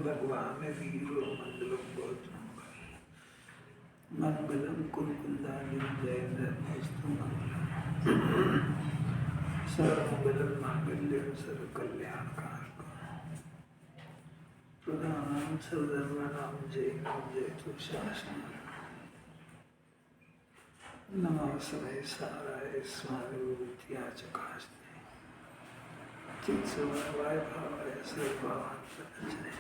भगवान वीरो मंगलम गौतम मंगलम कुलकुंदालिम जय धर्मस्तु मंगलम सर्वमंगलम मांगल्यम सर्वकल्याणकारकम प्रधानम सर्वधर्माणां जयतु शासनम नमः समय साराय स्वामिभूत्या चकास्ते चित समवाय भावाय सर्वभावान प्रपंचने।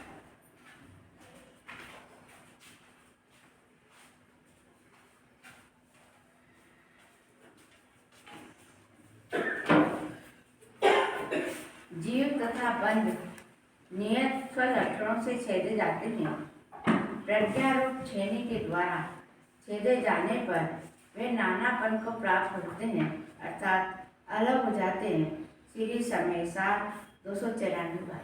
जीव तथा बंध नियत स्वलक्षणों से छेदे जाते हैं। प्रज्ञारूप छेनी के द्वारा छेदे जाने पर वे नानापन को प्राप्त होते हैं, अर्थात अलग हो जाते हैं। श्री समय सार 294 बार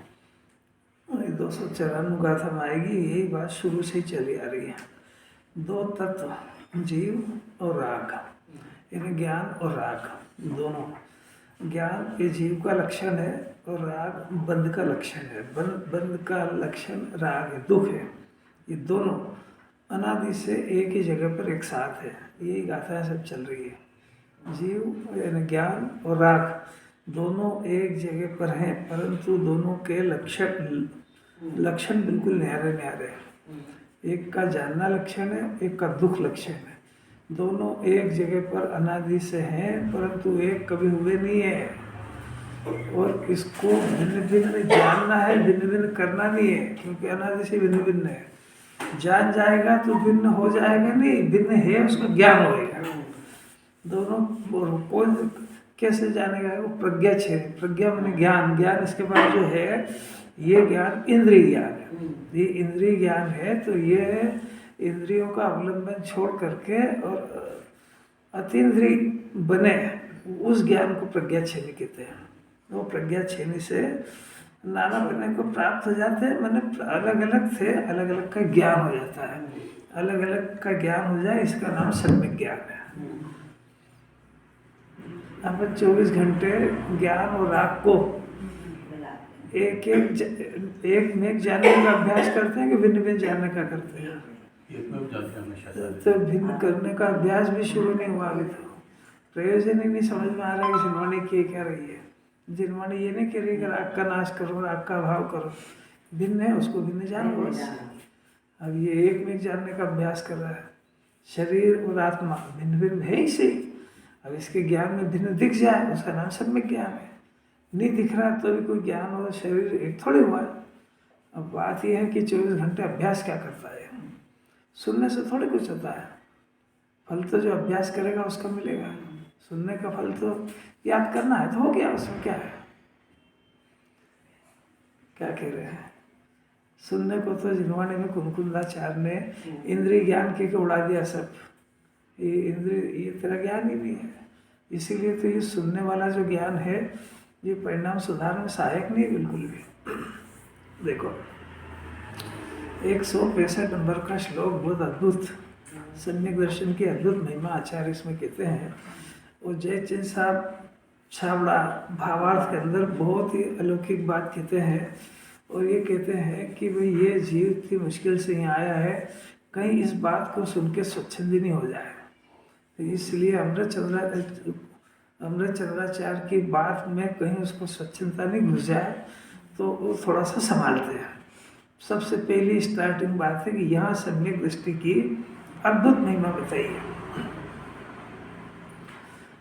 294 गाथा में आएगी। यही बात शुरू से ही चली आ रही है। दो तत्व जीव और राग, यानी ज्ञान और राग दोनों। ज्ञान ये जीव का लक्षण है और राग बंध का लक्षण है। बंध का लक्षण राग है, दुख है। ये दोनों अनादि से एक ही जगह पर एक साथ है। यही गाथा सब चल रही है। जीव यानी ज्ञान और राग दोनों एक जगह पर हैं, परंतु दोनों के लक्षण बिल्कुल न्यारे न्यारे हैं। एक का जानना लक्षण है, एक का दुख लक्षण है। दोनों एक जगह पर अनादि से हैं, परंतु एक कभी हुए नहीं है। और इसको भिन्न भिन्न जानना है, भिन्न भिन्न करना नहीं है, क्योंकि अनादि से भिन्न भिन्न है। जान जाएगा तो भिन्न हो जाएगा नहीं, भिन्न है उसका ज्ञान होएगा। दोनों कौन कैसे जानेगा? वो प्रज्ञा छे। प्रज्ञा माने ज्ञान। ज्ञान इसके बाद जो है ये ज्ञान इंद्रिय ज्ञान है। ये इंद्रिय ज्ञान है, तो ये इंद्रियों का अवलंबन छोड़ करके और अतीन्द्रिय बने उस ज्ञान को प्रज्ञा छेनी कहते हैं। वो प्रज्ञा छेनी से नाना बने को प्राप्त हो जाते हैं। मैंने अलग अलग थे, अलग अलग का ज्ञान हो जाता है। अलग अलग का ज्ञान हो जाए, इसका नाम सम्यक ज्ञान है। अपन 24 घंटे ज्ञान और राग को एक में जानने का अभ्यास करते हैं कि भिन्न भिन्न जानने का करते हैं? तो भिन्न करने का अभ्यास भी शुरू नहीं हुआ अभी। तो प्रयोजन ही नहीं समझ में आ रहा है कि जिन्होंने किए क्या रही है। जिन्होंने ये नहीं कह रही कि राग का नाश करो, राग का भाव करो। भिन्न है, उसको भिन्न जानो बस। अब ये एक में जानने का अभ्यास कर रहा है। शरीर और आत्मा भिन्न भिन्न है ही सही। अब इसके ज्ञान में भिन्न दिख जाए, उसका नाम सम्यक ज्ञान है। नहीं दिख रहा तो भी कोई ज्ञान और शरीर एक थोड़े हुआ है। अब बात यह है कि 24 घंटे अभ्यास क्या करता है। सुनने से थोड़े कुछ होता है। फल तो जो अभ्यास करेगा उसका मिलेगा। सुनने का फल तो याद करना है, तो हो गया। उसमें क्या है? क्या कह रहे हैं? सुनने को तो जिन्होंने में कुंकुंदाचार्य ने इंद्रिय ज्ञान के उड़ा दिया सब। ये इंद्रिय, ये तेरा ज्ञान ही नहीं है। इसीलिए तो ये सुनने वाला जो ज्ञान है, ये परिणाम सुधार में सहायक नहीं है बिल्कुल भी। देखो 165 नंबर का श्लोक बहुत अद्भुत, सम्यक दर्शन की अद्भुत महिमा आचार्य इसमें कहते हैं। और जयचंद साहब छाबड़ा भावार्थ के अंदर बहुत ही अलौकिक बात कहते हैं। और ये कहते हैं कि भाई ये जीव इतनी मुश्किल से यहाँ आया है, कहीं इस बात को सुन के स्वच्छंदी नहीं हो जाए। तो इसलिए अमृत चंद्राचार्य की बात में कहीं उसको स्वच्छंदता नहीं घुस जाए, तो वो थोड़ा सा संभालते हैं। सबसे पहली स्टार्टिंग बात है कि यहाँ सम्यक दृष्टि की अद्भुत महिमा बताई है।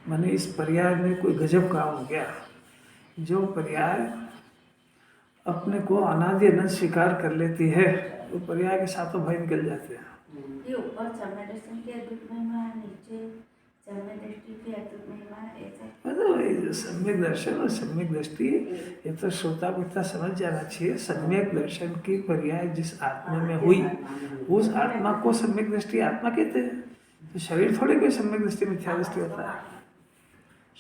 मैंने इस पर्याय में कोई गजब काम हो गया। जो पर्याय अपने को अनादि अनंत स्वीकार कर लेती है, वो पर्याय के साथों भाई निकल जाते हैं। ये ऊपर समय दर्शन की अद्भुत महिमा, नीचे समय दृष्टि की अद्भुत महिमा, ऐसा मतलब सम्यक दर्शन और सम्यक दृष्टि, ये तो श्रोता को इतना समझ जाना चाहिए। सम्यक दर्शन की पर्याय जिस आत्मा में हुई, उस आत्मा को सम्यक दृष्टि आत्मा कहते हैं। तो शरीर थोड़े कोई सम्यक दृष्टि मिथ्या दृष्टि होता है।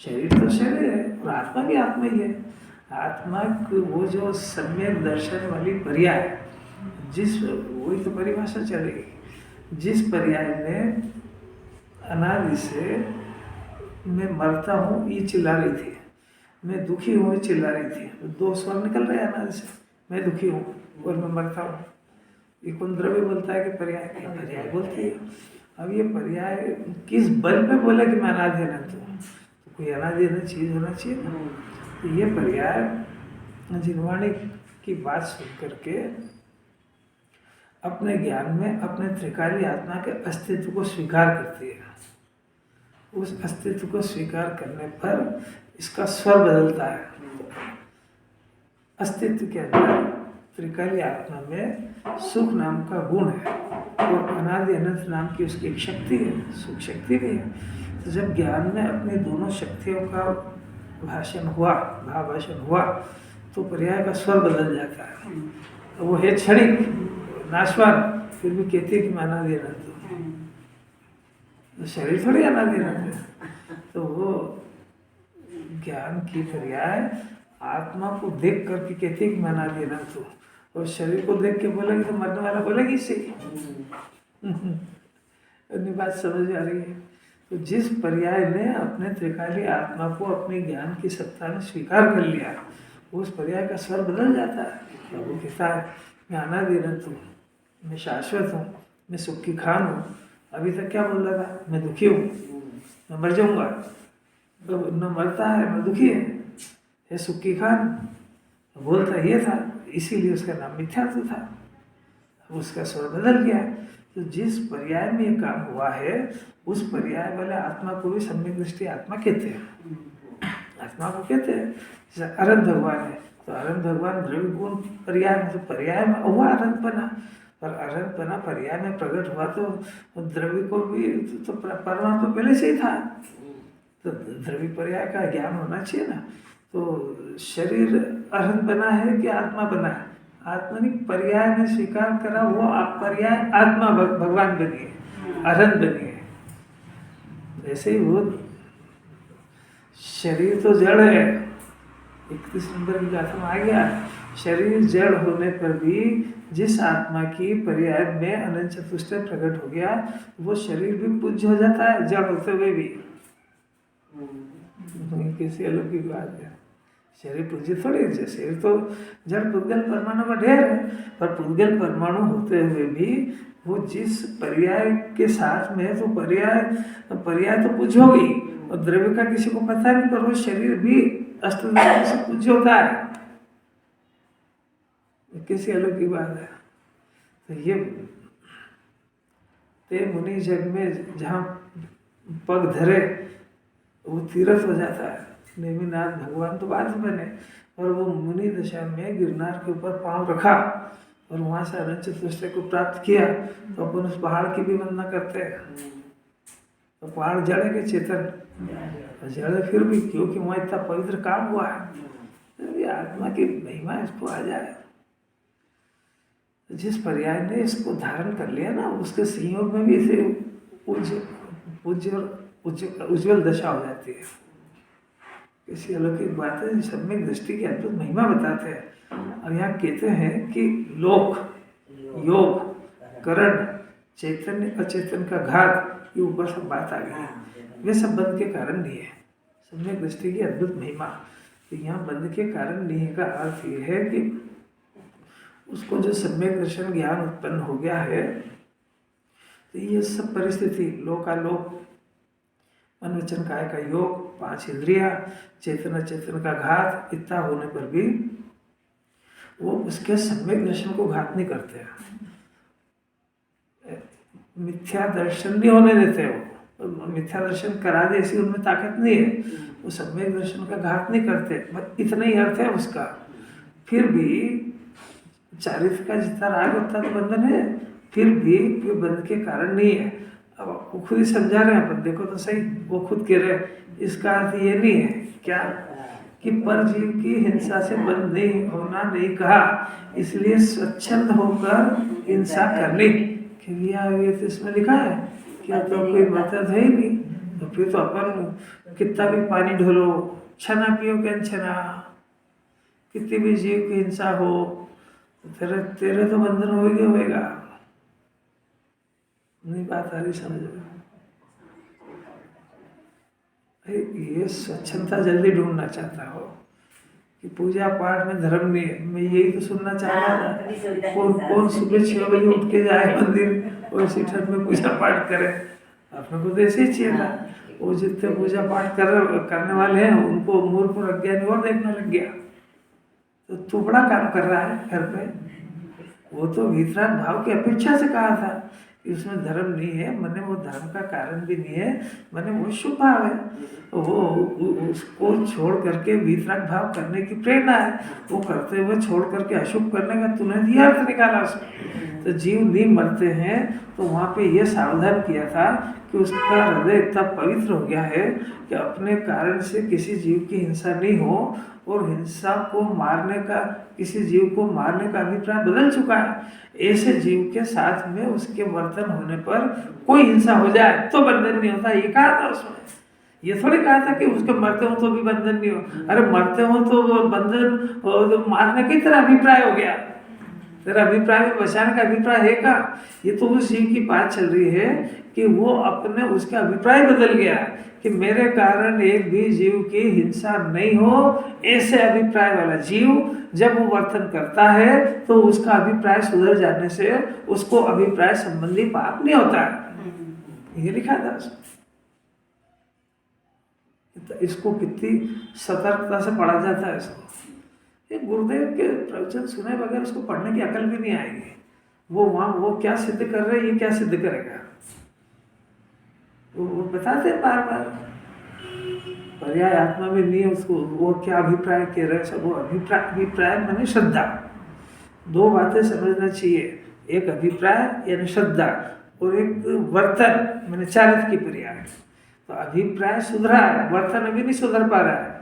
शरीर तो शरीर है और आत्मा भी आत्मा ही है। आत्मा को वो जो सम्यक दर्शन वाली पर्याय, जिस वही तो परिभाषा चलेगी। जिस पर्याय में अनादि से मैं मरता हूँ ये चिल्ला रही थी, मैं दुखी हूँ चिल्ला रही थी, तो 2 स्वर निकल रहे हैं अनादि से। मैं दुखी हूँ और मैं मरता हूँ। ये कौन द्रव्य बोलता है कि पर्याय? पर्याय बोलती है। अब ये पर्याय किस बल पे बोला कि मैं अनादि अनंत हूँ? तो कोई अनादि अनंत चीज होना चाहिए ना। तो ये पर्याय जिनवाणी की बात सुन करके अपने ज्ञान में अपने त्रिकाली आत्मा के अस्तित्व को स्वीकार करती है। उस अस्तित्व को स्वीकार करने पर इसका स्वर बदलता है। अस्तित्व के अंदर त्रिकाली आत्मा में सुख नाम का गुण है और अनादि अनंत नाम की उसकी एक शक्ति है, सुख शक्ति भी है। तो जब ज्ञान में अपनी दोनों शक्तियों का भाषण हुआ, भाषण हुआ, तो पर्याय का स्वर बदल जाता है। तो वो है क्षणिक, नाशवान, फिर भी कहते हैं कि मैं अनादि अनंत हूँ। तो शरीर थोड़ी अनादि अनंत है। तो वो ज्ञान की पर्याय आत्मा को देख करके कहती है कि मैं अनादि अनंत हूँ, और शरीर को देख के बोलेगी तो मरने वाला बोलेगी इससे। अपनी बात समझ आ रही है? तो जिस पर्याय ने अपने त्रिकाली आत्मा को अपने ज्ञान की सत्ता में स्वीकार कर लिया, उस पर्याय का स्वर बदल जाता है। वो कहता है मैं अनादि अनंत हूँ, मैं शाश्वत हूँ, मैं सुख की खान हूँ। अभी तक क्या बोल रहा था? मैं दुखी हूँ, मैं मर जाऊँगा। तो न मरता है, मैं दुखी है सुख की खान, बोलता ये था, इसीलिए उसका नाम मिथ्यात्व था। उसका स्वर बदल गया। तो जिस पर्याय में ये काम हुआ है, उस पर्याय वाले आत्मा को भी सम्यक दृष्टि आत्मा कहते हैं। आत्मा को कहते हैं। जैसे अनंत भगवान है, तो अनंत भगवान द्रव्य गुण पर्याय में, तो पर्याय में हुआ अनंत बना, पर अनंत बना पर्याय में प्रकट हुआ तो द्रव्य को भी तो परमात्मा तो पहले से ही था। तो द्रव्य पर्याय का ज्ञान होना चाहिए ना। तो शरीर अनंत बना है कि आत्मा बना है? आत्मा ने पर्याय में स्वीकार करा, वो आप पर्याय आत्मा भगवान बनी है, अनंत बनी है। ऐसे ही वो शरीर तो जड़ है, 31 नंबर की गाथा में आ गया। शरीर जड़ होने पर भी जिस आत्मा की पर्याय में अनंत चतुष्टय प्रकट हो गया, वो शरीर भी पूज्य हो जाता है जड़ होते हुए भी। किसी अलौकिक बात है। शरीर पूज्य थोड़ी है, शरीर तो जड़ पुद्गल परमाणु का ढेर है, पर पुद्गल परमाणु होते हुए भी वो जिस पर्याय के साथ में है, तो पर्याय तो पूज्य होगी। और द्रव्य का किसी को पता नहीं, पर वो शरीर भी अष्टद्रव्य से पूज्य होता है। किसी अलौकिक बात है। तो ये ते मुनि जग में जहाँ पग धरे वो तीर्थ हो जाता है। नेमिनाथ भगवान तो बाद में बने, और वो मुनि दशा में गिरनार के ऊपर पांव रखा और वहाँ से अनंत चतुष्टय को प्राप्त किया। तो अपन उस पहाड़ की भी वंदना करते हैं। तो पहाड़ जड़ है कि चेतन? जड़ है, फिर भी क्योंकि वहाँ इतना पवित्र काम हुआ है, तो ये आत्मा की महिमा इसको आ जाए। जिस पर्याय ने इसको धारण कर लिया ना, उसके संयोग में भी इसे उज्ज्वल दशा हो जाती है। किसी अलौकिक बात है, सम्यक दृष्टि की अद्भुत महिमा बताते हैं। अब यहाँ कहते हैं कि लोक, योग, करण, चैतन्य अचेतन का घात, ये ऊपर सब बात आ गई। वे सब बंध के कारण नहीं है। सम्यक दृष्टि की अद्भुत महिमा। तो यहाँ बंध के कारण नहीं का अर्थ ये है कि उसको जो सम्यक दर्शन ज्ञान उत्पन्न हो गया है, तो ये सब परिस्थिति लोकालोक, मन वचन काय का योग, 5 इंद्रिया, चेतन अचेतन का घात, इतना होने पर भी वो उसके सम्यक दर्शन को घात नहीं करते हैं। मिथ्या दर्शन नहीं होने देते वो। मिथ्या दर्शन करा दे ऐसी उनमें ताकत नहीं है। वो सम्यक दर्शन का घात नहीं करते, बस इतना ही अर्थ है उसका। फिर भी चारित्र का जितना राग उतना तो बंधन है, फिर भी वो बंध के कारण नहीं है। अब वो खुद ही समझा रहे हैं, अपन देखो तो सही, वो खुद कह रहे हैं। इसका अर्थ ये नहीं है क्या कि परजीव की हिंसा से बंद नहीं होना नहीं कहा, इसलिए स्वच्छंद होकर हिंसा करनी। ये तो इसमें लिखा है क्या? तो कोई मतलब है ही नहीं। तो फिर तो अपन कितना भी पानी ढोलो, छना पियो क्या छना, कितनी भी जीव की हिंसा हो, तेरे तो बंधन होएगा। नहीं बात आ रही समझ में? ये स्वच्छंदता जल्दी ढूंढना चाहता हो कि पूजा पाठ में धर्म नहीं है। मैं यही तो सुनना चाह रहा था। अपनी सुविधा के कौन हिसाब कौन से। सुबह 6 बजे उठ के जाए मंदिर और इसी ठंड में पूजा पाठ करे। अपने को तो ऐसे ही चाहिए था। वो जितने पूजा पाठ करने वाले हैं उनको मूर्ख और अज्ञानी और देखने लग गया। तो तू बड़ा काम कर रहा है घर पे। वो तो वितराग भाव की अपेक्षा से कहा था कि उसमें धर्म नहीं है, मैंने वो धर्म का कारण भी नहीं है, मैंने वो शुभ भाव है। वो उसको छोड़ करके वितराग भाव करने की प्रेरणा है। वो करते हुए छोड़ करके अशुभ करने का तूने दिया अर्थ निकाला उसमें। तो जीव नहीं मरते हैं तो वहाँ पे ये सावधान किया था कि उसका हृदय इतना पवित्र हो गया है कि अपने कारण से किसी जीव की हिंसा नहीं हो, और हिंसा को मारने का, किसी जीव को मारने का अभिप्राय बदल चुका है। ऐसे जीव के साथ में उसके वर्तन होने पर कोई हिंसा हो जाए तो बंधन नहीं होता, ये कहा था उसमें। ये थोड़ी कहा था कि उसके मरते हो तो भी बंधन नहीं हो। अरे मरते हो तो बंधन तो मारने की तरह अभिप्राय हो गया। तेरा अभिप्राय में बचाने का अभिप्राय है का? ये तो उस जीव की बात चल रही है कि वो अपने उसका अभिप्राय बदल गया कि मेरे कारण एक भी जीव की हिंसा नहीं हो। ऐसे अभिप्राय वाला जीव जब वो वर्तन करता है तो उसका अभिप्राय सुधर जाने से उसको अभिप्राय संबंधी पाप नहीं होता है। ये लिखा था उसमें। तो इसको कितनी सतर्कता से पढ़ा जाता है इसको। ये गुरुदेव के प्रवचन सुने बगैर उसको पढ़ने की अकल भी नहीं आएगी। वो वहाँ वो क्या सिद्ध कर रहे हैं, ये क्या सिद्ध करेगा। वो बताते हैं बार बार पर्याय आत्मा में नहीं है उसको, वो क्या अभिप्राय कह रहे हैं सब। वो अभिप्राय माने श्रद्धा। दो बातें समझना चाहिए, एक अभिप्राय यानी श्रद्धा और एक वर्तन मैंने चारित्र की पर्याय। तो अभिप्राय सुधरा है, वर्तन अभी नहीं सुधर पा रहा है।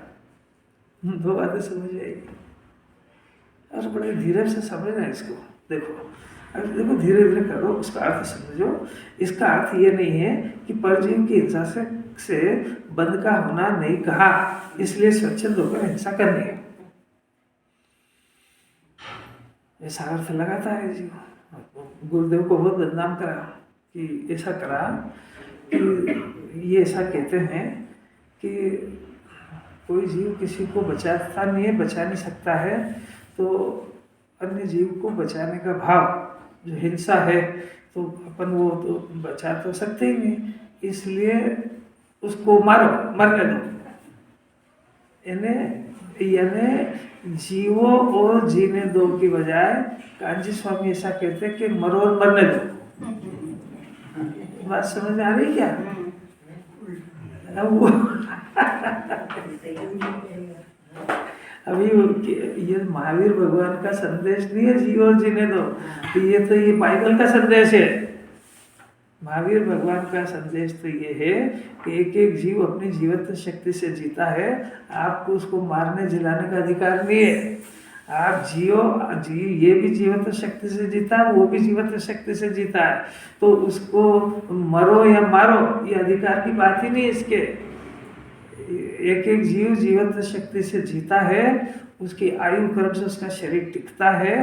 दो बातें समझ जाएगी और बड़े धीरे से समझना इसको। देखो धीरे धीरे करो, उसका अर्थ समझो। इसका अर्थ ये नहीं है कि परजीव की हिंसा से बंध का होना नहीं कहा, इसलिए स्वच्छंद होकर हिंसा करनी है, ऐसा अर्थ लगाता है जीव। गुरुदेव को बहुत बदनाम करा कि ऐसा करा कि ये ऐसा कहते हैं कि कोई जीव किसी को बचाता नहीं है, बचा नहीं सकता है, तो अन्य जीव को बचाने का भाव जो हिंसा है तो अपन वो तो बचा तो सकते ही नहीं, इसलिए उसको मारो, मरने दो। यानी जीवो और जीने दो की बजाय कांची स्वामी ऐसा कहते हैं कि मरो और मरने दो। बात समझ आ रही क्या? वो अभी ये महावीर भगवान का संदेश नहीं है जीव और जीने दो, तो ये बाइबल का संदेश है। महावीर भगवान का संदेश तो ये है कि एक एक जीव अपनी जीवत्व शक्ति से जीता है, आपको उसको मारने जिलाने का अधिकार नहीं है। आप ये भी जीवत्व शक्ति से जीता है, वो भी जीवत्व शक्ति से जीता है, तो उसको मरो या मारो ये अधिकार की बात ही नहीं इसके। एक एक जीव जीवत्व शक्ति से जीता है, उसकी आयु कर्म से उसका शरीर टिकता है।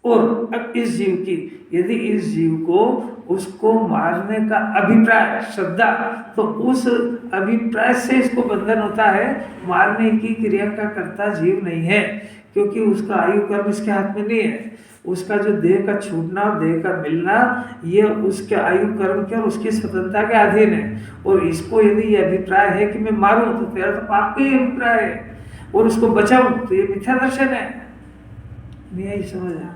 और अब इस जीव की, यदि इस जीव को उसको मारने का अभिप्राय श्रद्धा, तो उस अभिप्राय से इसको बंधन होता है। मारने की क्रिया का कर्ता जीव नहीं है, क्योंकि उसका आयु कर्म इसके हाथ में नहीं है। उसका जो देह का छूटना और देह का मिलना ये उसके आयु कर्म के और उसकी स्वतंत्रता के अधीन है। और इसको यदि ये अभिप्राय है कि मैं मारूं तो तेरा तो पाप का ही अभिप्राय है, और उसको बचाऊं तो ये मिथ्या दर्शन है। नहीं समझा?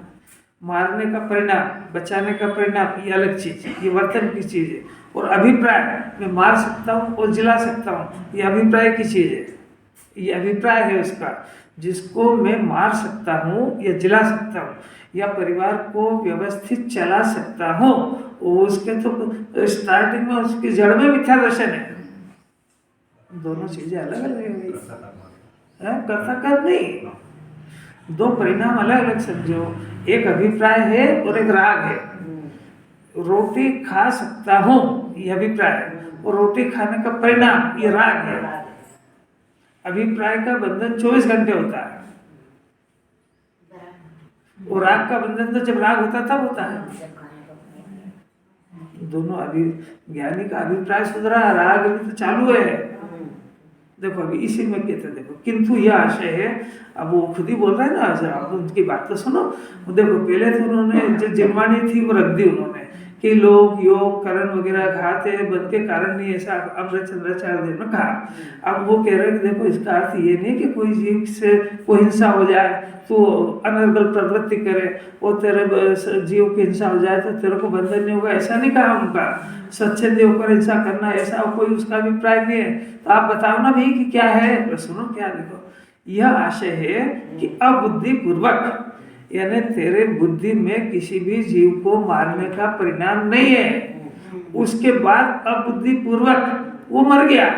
मारने का परिणाम, बचाने का परिणाम ये अलग चीज, ये वर्तन की चीज है। और अभिप्राय मैं मार सकता हूँ और जिला सकता हूँ, ये अभिप्राय की चीज है। ये अभिप्राय है उसका, जिसको मैं मार सकता हूँ या जिला सकता हूँ या परिवार को व्यवस्थित चला सकता हूँ, उसके तो स्टार्टिंग में उसकी जड़ में मिथ्या दर्शन है। दोनों चीजें अलग अलग है, कर्ता कर नहीं। दो परिणाम अलग अलग समझो, एक अभिप्राय है और एक राग है। रोटी खा सकता हूँ ये अभिप्राय, और रोटी खाने का परिणाम ये राग है। अभिप्राय का बंधन 24 घंटे होता है, और राग का बंधन तो जब राग होता तब होता है। ज्ञानी का अभिप्राय सुधरा, राग अभी तो चालू है। देखो अभी इसी में कहते हैं, देखो किंतु यह आशय है। अब वो खुद ही बोल रहे हैं ना, जरा आप उनकी बात तो सुनो। देखो पहले तो उन्होंने जो जिनवाणी थी वो रख दी उन्होंने कि लोग योग करण वगैरह खाते बन के कारण नहीं, ऐसा अमृत चंद्राचार्य देव ने कहा। अब वो कह रहे हैं कि देखो इसका अर्थ ये नहीं कि कोई जीव से कोई हिंसा हो जाए तो अनर्गल प्रवृत्ति करे, वो तेरे जीव की हिंसा हो जाए तो तेरे को बंधन नहीं होगा, ऐसा नहीं कहा उनका। स्वच्छंद होकर हिंसा करना ऐसा कोई उसका अभिप्राय नहीं है। तो आप बताओ ना भाई कि क्या है। तो सुनो क्या, देखो यह आशय है कि अबुद्धि पूर्वक, यानी तेरे बुद्धि में किसी भी जीव को मारने का परिणाम नहीं है, उसके बाद अबुद्धि पूर्वक वो मर गया,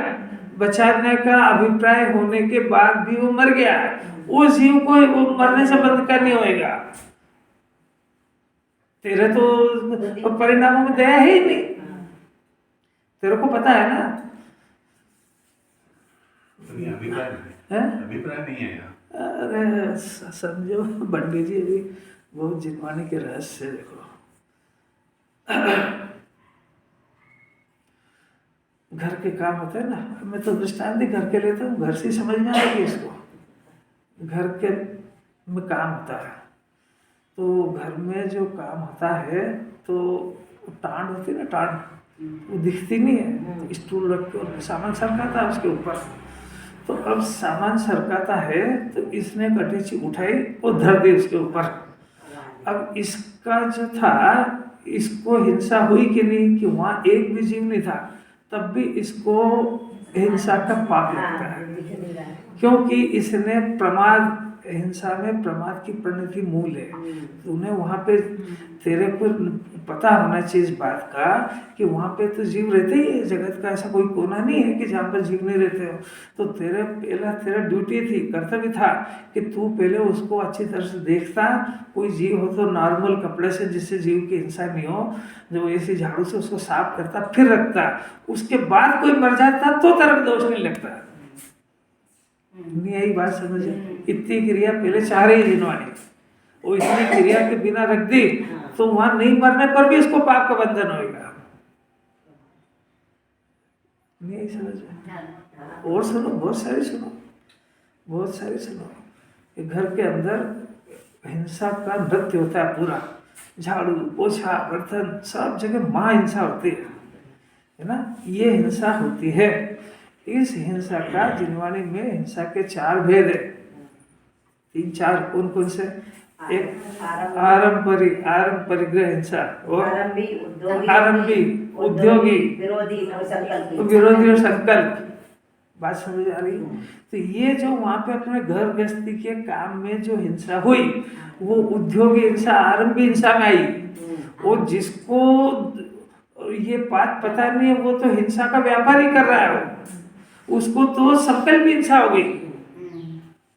बचाने का अभिप्राय होने के बाद भी वो मर गया, वो जीव को वो मरने से बंद का नहीं होएगा। तेरे तो परिणामों में दया है ही नहीं, तेरे को पता है ना। अभिप्राय नहीं है यार। अरे समझो बंडी जी अभी बहुत जिनवाणी के रहस्य देखो। घर के काम होते हैं ना, मैं तो दृष्टांत ही घर के लेता हूँ, घर से समझ में आएगी इसको। घर के में काम होता है तो घर में जो काम होता है तो टांड होती है ना, टांड वो दिखती नहीं है, तो स्टूल रख के और सामान सरकाता है उसके ऊपर। तो अब सामान सरकाता है तो इसने कटेची उठाई और धर दी उसके ऊपर। अब इसका जो था, इसको हिंसा हुई कि नहीं, कि वहाँ एक भी जीव नहीं था, तब भी इसको हिंसा का पाप लगता है, क्योंकि इसने प्रमाद, हिंसा में प्रमाद की परिणति मूल है। तो उन्हें वहाँ पे तेरे को पता होना चाहिए इस बात का कि वहाँ पे तो जीव रहते ही है, जगत का ऐसा कोई कोना नहीं है कि जहाँ पर जीव नहीं रहते हो। तो तेरा ड्यूटी थी, कर्तव्य था कि तू पहले उसको अच्छी तरह से देखता, कोई जीव हो तो नॉर्मल कपड़े से जिससे जीव की हिंसा नहीं हो, जो ऐसी झाड़ू से उसको साफ करता फिर रखता, उसके बाद कोई मर जाता तो तेरा दोष नहीं लगता। नहीं यही बात समझे। इतनी क्रिया पहले चाह रही जिनवाणी, वो इतनी क्रिया के बिना रख दी तो वहां नहीं मरने पर भी इसको पाप का बंधन होगा। नहीं यही समझ। और सुनो, बहुत सारी सुनो, बहुत सारी सुनो। घर के अंदर हिंसा का नृत्य होता है पूरा, झाड़ू पोछा बर्तन सब जगह महा हिंसा होती है ना। ये हिंसा होती है। इस हिंसा का जिनवाणी में हिंसा के 4 भेद है, 3-4 कौन कौन से। एक आरंपरिग्रह हिंसा, और आरंभी, उद्योगी, विरोधी और संकल्प। बात समझ आ रही। तो ये जो वहां पे अपने घर गृहस्थी के काम में जो हिंसा हुई वो उद्योगी हिंसा, आरंभी हिंसा में आई। और जिसको ये बात पता नहीं है वो तो हिंसा का व्यापार ही कर रहा है, उसको तो संकल्प हिंसा हो गई।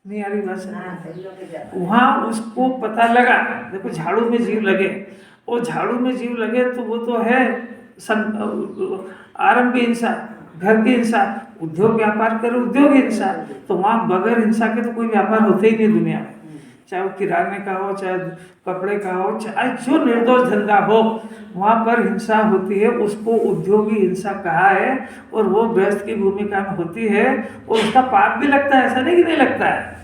नहीं आ रही बात। वहां उसको पता लगा, देखो झाड़ू में जीव लगे, और झाड़ू में जीव लगे तो वो तो है आरंभी हिंसा, घर की हिंसा। उद्योग व्यापार करे उद्योग हिंसा, तो वहां बगैर हिंसा के तो कोई व्यापार होते ही नहीं दुनिया में, चाहे वो किराने का हो, चाहे कपड़े का हो, चाहे जो निर्दोष धंधा हो, वहाँ पर हिंसा होती है, उसको उद्योगी हिंसा कहा है। और वो गृहस्थ की भूमिका में होती है और उसका पाप भी लगता है, ऐसा नहीं कि नहीं लगता है।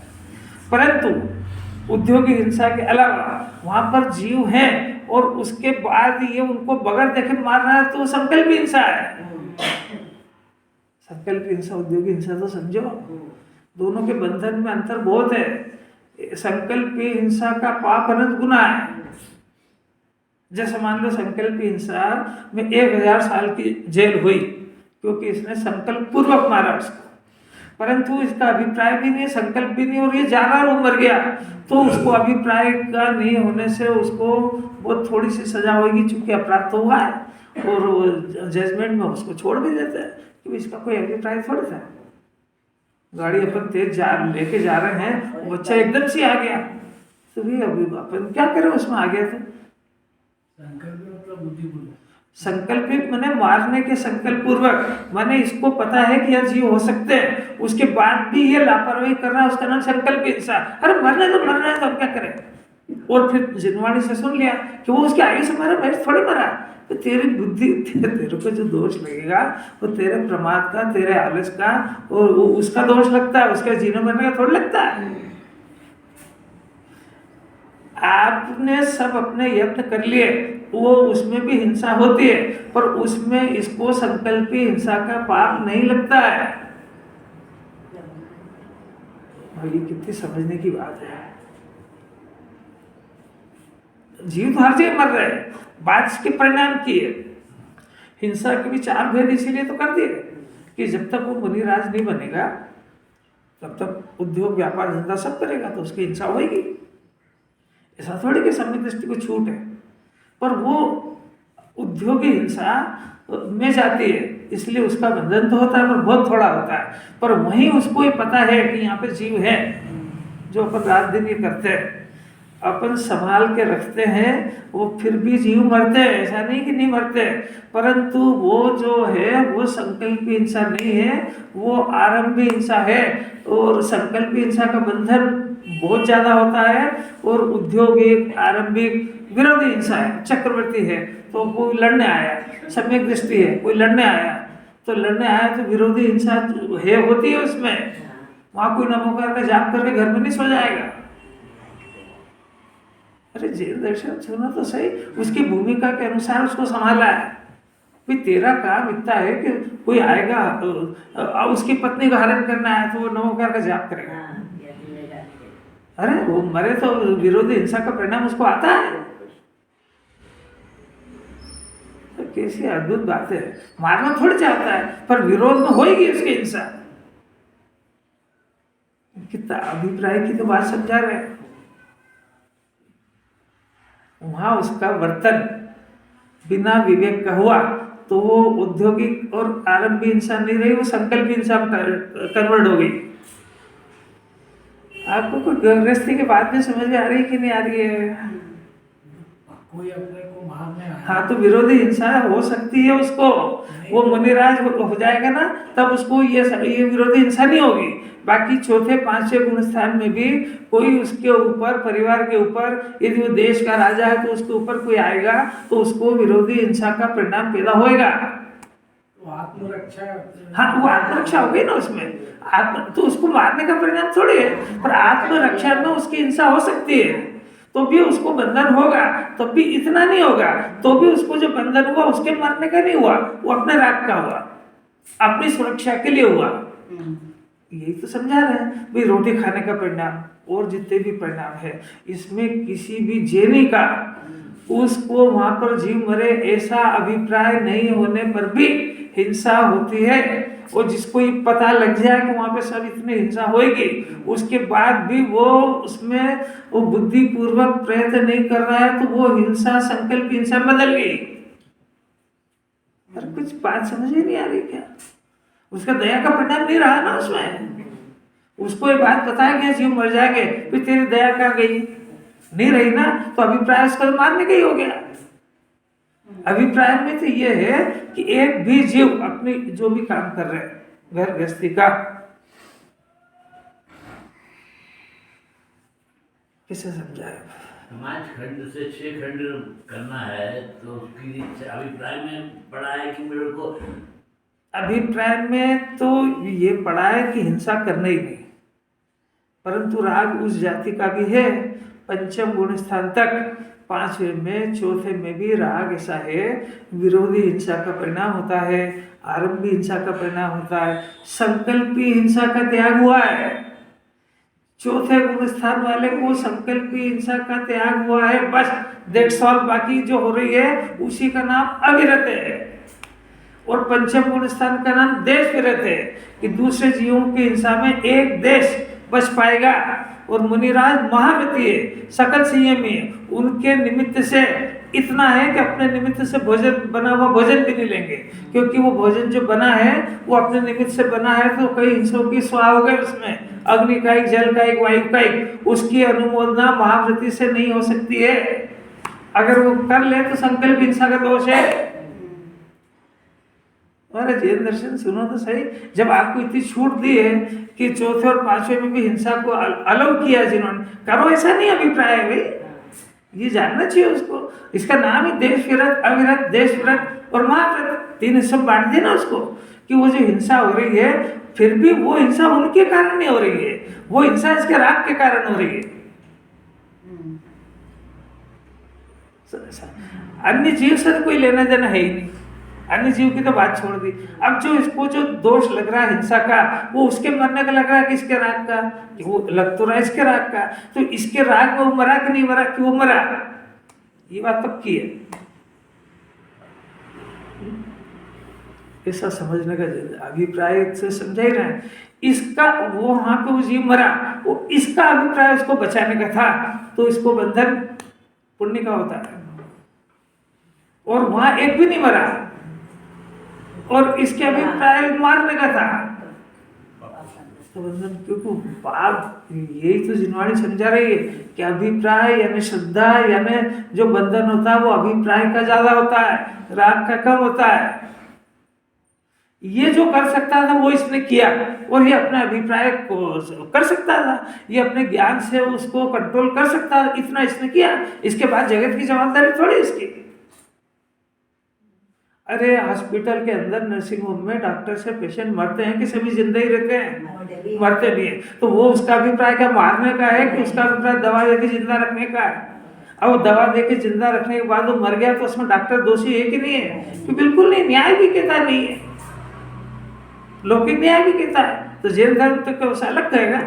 परंतु उद्योगी हिंसा के अलावा वहाँ पर जीव हैं और उसके बाद ये उनको बगैर देखे मारना है तो संकल्प हिंसा है। संकल्प हिंसा, उद्योगी हिंसा तो समझो, दोनों के बंधन में अंतर बहुत है। संकल्प हिंसा का पाप अनंत गुना है। जैसे मान लो संकल्प हिंसा में 1000 साल की जेल हुई क्योंकि इसने संकल्प पूर्वक मारा उसको, परंतु इसका अभिप्राय भी नहीं, संकल्प भी नहीं, और ये जा रहा वो मर गया, तो उसको अभिप्राय का नहीं होने से उसको बहुत थोड़ी सी सजा होगी, चूंकि अपराध तो हुआ है, और जजमेंट में उसको छोड़ भी देते हैं कि इसका कोई अभिप्राय थोड़ा था। गाड़ी अपन तेज लेके जा रहे हैं, वो बच्चा एकदम से आ गया, तो भी अभी अपन क्या करें, उसमें आ गया। तो संकल्पित मैंने मारने के संकल्प पूर्वक, मैंने इसको पता है कि यह जीव हो सकते हैं, उसके बाद भी ये लापरवाही कर रहा है, उसका नाम संकल्प हिंसा। अरे मरने तो हम क्या करें। और फिर जिनवाणी से सुन लिया कि वो उसके आगे से मरा, मैं थोड़ी मरा। तो तेरी बुद्धि, तेरे को जो दोष लगेगा वो तेरे प्रमाद का, तेरे आलस का और वो उसका दोष लगता है, उसका जीने मरने का थोड़ा लगता है। आपने सब अपने यत्न कर लिए, वो उसमें भी हिंसा होती है, पर उसमें इसको संकल्पी हिंसा का पाप नहीं लगता है। ये कितनी समझने की बात है। जीव तो हर जगह मर रहे हैं, बात इसके परिणाम की है। हिंसा के भी 4 भेद इसीलिए तो कर दिए कि जब तक वो मुनिराज नहीं बनेगा तब तक उद्योग व्यापार धंधा सब करेगा, तो उसकी हिंसा होगी। ऐसा थोड़ी कि सम्यक दृष्टि को छूट है, पर वो उद्योगी हिंसा में जाती है, इसलिए उसका बंधन तो होता है पर बहुत थोड़ा होता है। पर वहीं उसको ये पता है कि यहाँ पे जीव है, जो अपन रात दिन ये करते हैं, अपन संभाल के रखते हैं, वो फिर भी जीव मरते हैं, ऐसा नहीं कि नहीं मरते, परंतु वो जो है वो संकल्पी हिंसा नहीं है, वो आरंभी हिंसा है। और संकल्पी हिंसा का बंधन बहुत ज्यादा होता है, और उद्योगिक आरंभिक विरोधी हिंसा है, चक्रवर्ती है तो कोई लड़ने आया, सम्यक दृष्टि है कोई लड़ने आया, तो लड़ने आया तो विरोधी हिंसा है, होती है उसमें। वहां कोई नमोकार का जाप करके घर में नहीं सो जाएगा। अरे जैन दर्शन सुनो तो सही, उसकी भूमिका के अनुसार उसको संभाला है। भाई तेरा काम इतना है कि कोई आएगा उसकी पत्नी का हरण करना है तो वो नमोकार का जाप करेगा। अरे वो मरे तो विरोधी हिंसा का परिणाम उसको आता है। तो कैसी अद्भुत बात है, मारना थोड़ी चाहता है पर विरोध में होगी उसकी हिंसा। कितना अभिप्राय की तो बात समझा रहे हैं। वहां उसका वर्तन बिना विवेक का हुआ तो वो औद्योगिक और आरंभी हिंसा नहीं रही, वो संकल्प हिंसा में कन्वर्ट हो गई। आपको कोई गृहस्थी के बाद में समझ में आ रही है कि नहीं आ रही है? कोई अपने को मारने आया, हाँ तो विरोधी हिंसा हो सकती है उसको, वो मुनिराज हो जाएगा ना तब उसको ये विरोधी हिंसा नहीं होगी। बाकी चौथे पांचवें गुण स्थान में भी कोई उसके ऊपर, परिवार के ऊपर, यदि वो देश का राजा है तो उसके ऊपर कोई आएगा तो उसको विरोधी हिंसा का परिणाम पैदा होएगा। तो आत्मरक्षा, हाँ वो आत्मरक्षा हो गई ना उसमें, आत्म तो उसको मारने का परिणाम थोड़ी है, पर आत्मरक्षा में उसकी हिंसा हो सकती है तो भी उसको बंधन होगा, तब भी इतना नहीं होगा, तो भी उसको जो बंधन हुआ उसके मरने का नहीं हुआ, वो अपने राग का हुआ, अपनी सुरक्षा के लिए हुआ। यही तो समझा रहे हैं भाई, रोटी खाने का परिणाम और जितने भी परिणाम है, इसमें किसी भी जेनी का उसको वहां पर जीव मरे ऐसा अभिप्राय नहीं होने पर भी हिंसा होती है। और जिसको ये पता लग जाए कि वहां पे सब इतनी हिंसा होगी, उसके बाद भी वो उसमें वो बुद्धिपूर्वक प्रयत्न नहीं कर रहा है तो वो हिंसा संकल्प हिंसा बदल गई। पर कुछ बात समझ ही नहीं आ रही क्या? उसका दया का परिणाम नहीं रहा ना उसमें, उसको ये बात पता है कि जीव मर जाएंगे, फिर तेरी दया कहाँ गई? नहीं रही ना, तो अभिप्राय उसका मारने का ही हो गया। अभिप्राय में तो ये है कि एक भी जीव अपनी जो भी काम कर रहे हैं घर गृहस्थी का, किसे समझाए? 5 खंड से 6 खंड करना है तो उसकी अभिप्राय में पड़ा है कि मेरे को, अभिप्राय में तो ये पड़ा है कि हिंसा करना ही नहीं, परंतु राग उस जाति का भी है, पंचम गुण स्थान तक, 5वें में, चौथे में भी राग ऐसा है, विरोधी हिंसा का परिणाम होता है, आरंभी हिंसा का परिणाम होता है, संकल्पी हिंसा का त्याग हुआ है। चौथे गुण स्थान वाले को संकल्पी हिंसा का त्याग हुआ है, बस दैट्स ऑल। बाकी जो हो रही है उसी का नाम अविरत है। और पंचम गुण स्थान का नाम देश विरत है कि दूसरे जीवों की हिंसा में एक देश बच पाएगा। और मुनिराज महाव्रती है, सकल संयमी है, उनके निमित्त से इतना है कि अपने निमित्त से भोजन, बना हुआ भोजन भी नहीं लेंगे, क्योंकि वो भोजन जो बना है वो अपने निमित्त से बना है, तो कई हिंसों की स्वाह हो गए उसमें, अग्नि का एक, जल का एक, वायु का एक, उसकी अनुमोदना महाव्रती से नहीं हो सकती है। अगर वो कर ले तो संकल्प हिंसा का दोष है। अरे जैन दर्शन सुनो तो सही, जब आपको इतनी छूट दी है कि चौथे और 5वें में भी हिंसा को अलाउ किया जिन्होंने, करो, ऐसा नहीं अभिप्राय है भाई। ये जानना चाहिए उसको। इसका नाम ही देश विरत, अविरत, देश विरत और महाविरत, 3 हिस्सों में बांट दिया ना उसको, कि वो जो हिंसा हो रही है फिर भी वो हिंसा उनके कारण नहीं हो रही है, वो हिंसा इसके राग के कारण हो रही है। अन्य जीव से तो कोई लेना देना है ही नहीं, अन्य जीव की तो बात छोड़ दी। अब जो इसको जो दोष लग रहा है हिंसा का, वो उसके मरने का लग रहा है कि इसके राग का, कि वो लग तो रहा है इसके राग का, तो इसके राग में वो मरा कि नहीं मरा, कि वो मरा, ये बात पक्की है। ऐसा समझने का अभिप्राय से समझा ही रहे हैं। इसका वो वहां पे वो जीव मरा, वो इसका अभिप्राय उसको बचाने का था, तो इसको बंधन पुण्य का होता है। और वहां एक भी नहीं मरा, और इसके अभिप्राय मारने का था, तो बंधन। क्योंकि बाप यही तो जिनवाणी समझा रही है कि अभिप्राय यानी श्रद्धा यानी जो बंधन होता है वो अभिप्राय का ज्यादा होता है, राग का कम होता है। ये जो कर सकता था वो इसने किया, और ये अपने अभिप्राय को कर सकता था, ये अपने ज्ञान से उसको कंट्रोल कर सकता था, इतना इसने किया। इसके बाद जगत की जवाबदारी थोड़ी इसकी। अरे हॉस्पिटल के अंदर नर्सिंग होम में डॉक्टर से पेशेंट मरते हैं कि सभी जिंदा ही रहते हैं? मरते नहीं है। तो वो उसका अभिप्राय क्या मारने का है कि उसका अभिप्राय दवा देके जिंदा रखने का है? अब वो दवा देके जिंदा रखने के बाद वो मर गया तो उसमें डॉक्टर दोषी है कि नहीं है? तो बिल्कुल नहीं, न्याय भी कहता नहीं है, लौकिक न्याय भी कहता है। तो जैन धर्म तो क्या उसे अलग कहेगा?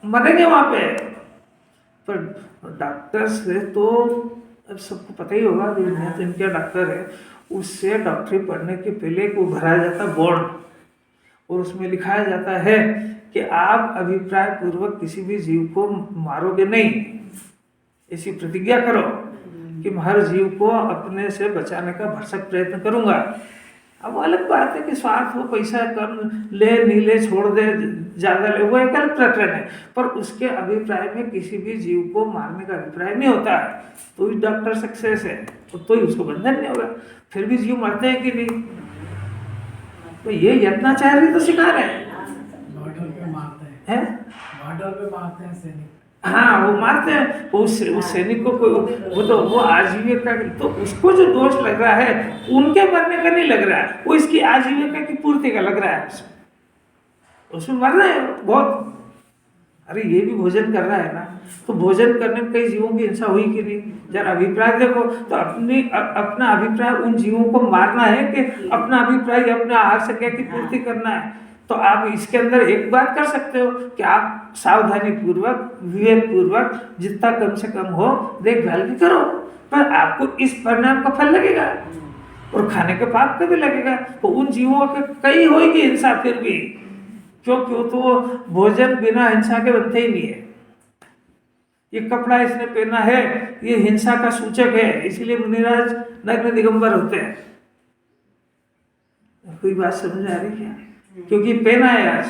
मरेंगे वहां पे। पर डॉक्टर से तो अब सबको पता ही होगा, तो इनके डॉक्टर है, उससे डॉक्टरी पढ़ने के पहले को भराया जाता है बॉन्ड, और उसमें लिखाया जाता है कि आप अभिप्राय पूर्वक किसी भी जीव को मारोगे नहीं, ऐसी प्रतिज्ञा करो कि मैं हर जीव को अपने से बचाने का भरसक प्रयत्न करूंगा। अब वो अलग बात है कि स्वार्थ हो, पैसा कम ले नहीं ले, छोड़ दे ज्यादा ले, वो एक अलग प्रकरण है। पर उसके अभिप्राय में किसी भी जीव को मारने का अभिप्राय नहीं होता है, तो ही डॉक्टर सक्सेस है, तो ही उसको बंधन नहीं होगा। फिर भी जीव मरते हैं कि नहीं? तो ये यत्नाचार्य तो सिखा रहे हैं। बॉर्डर पे मारते हैं? बॉर्डर पे मारते हैं सैनिक। हाँ, वो मारते हैं। उस सैनिक को वो आजीविका, तो उसको जो दोष लग रहा है उनके मरने का नहीं लग रहा है, वो इसकी आजीविका की पूर्ति का लग रहा है। उसमें मर रहे हैं बहुत। अरे ये भी भोजन कर रहा है ना, तो भोजन करने में कई जीवों की हिंसा हुई कि नहीं? जरा अभिप्राय देखो तो अपना अभिप्राय उन जीवों को मारना है कि अपना अभिप्राय अपने आहार से क्या की पूर्ति करना है? तो आप इसके अंदर एक बात कर सकते हो कि आप सावधानी पूर्वक, विवेक पूर्वक जितना कम से कम हो देखभाल भी करो, पर आपको इस परिणाम का फल लगेगा और खाने के पाप का भी लगेगा। तो उन जीवों के कई होगी हिंसा फिर भी, क्यों तो वो भोजन बिना हिंसा के बनते ही नहीं है। ये कपड़ा इसने पहना है, ये हिंसा का सूचक है, इसलिए मुनिराज नग्न दिगंबर होते हैं। कोई बात समझ आ रही क्या? क्योंकि पहना है आज,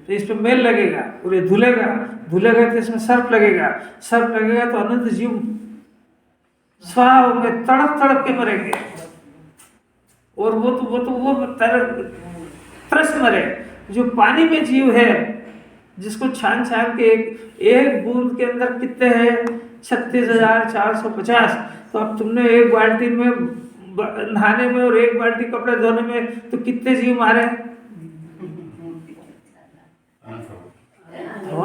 तो इस पे मेल लगेगा और ये धुलेगा तो इसमें सर्प लगेगा तो अनंत जीव स्वाहा होंगे, तड़प के मरेंगे। और वो तरस मरे। जो पानी में जीव है, जिसको छान के एक बूंद के अंदर कितने हैं? 36,450। तो अब तुमने एक बाल्टी में नहाने में और एक बाल्टी कपड़े धोने में तो कितने जीव मारे?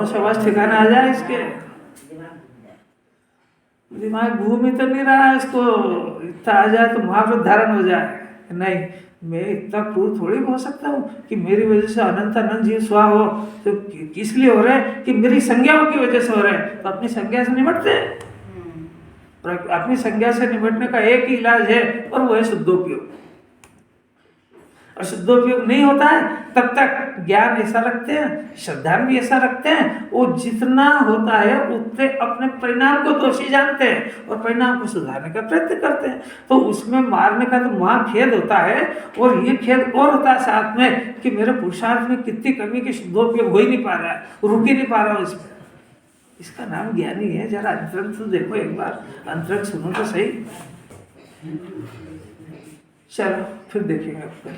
शाबाश, ठिकाना आ जाए इसके। दिमाग घूम ही तो नहीं रहा है इसको, इतना आ जाए तो महाव्रत धारण हो जाए। नहीं, मैं इतना क्रूर थोड़ी हो सकता हूँ कि मेरी वजह से अनंत जीव स्वाहा हो। तो किस लिए हो रहा है? कि मेरी संज्ञाओं की वजह से हो रहा है। तो अपनी संज्ञा से निपटते हैं, और अपनी संज्ञा से निपटने का एक ही इलाज है, और वो है शुद्धोपयोग। और शुद्धोपयोग नहीं होता है तब तक ज्ञान ऐसा रखते हैं, श्रद्धा भी ऐसा रखते हैं, वो जितना होता है उतने अपने परिणाम को दोषी जानते हैं और परिणाम को सुधारने का प्रयत्न करते हैं। तो उसमें मारने का तो महाखेद होता है, और ये खेद और होता है साथ में कि मेरे पुरुषार्थ में कितनी कमी की शुद्धोपयोग हो ही नहीं पा रहा है, रुक ही नहीं पा रहा हूँ इसमें। इसका नाम ज्ञानी है। जरा अंतरंग तो देखो एक बार, अंतरंग सुनो तो सही। चलो फिर देखेंगे आपको।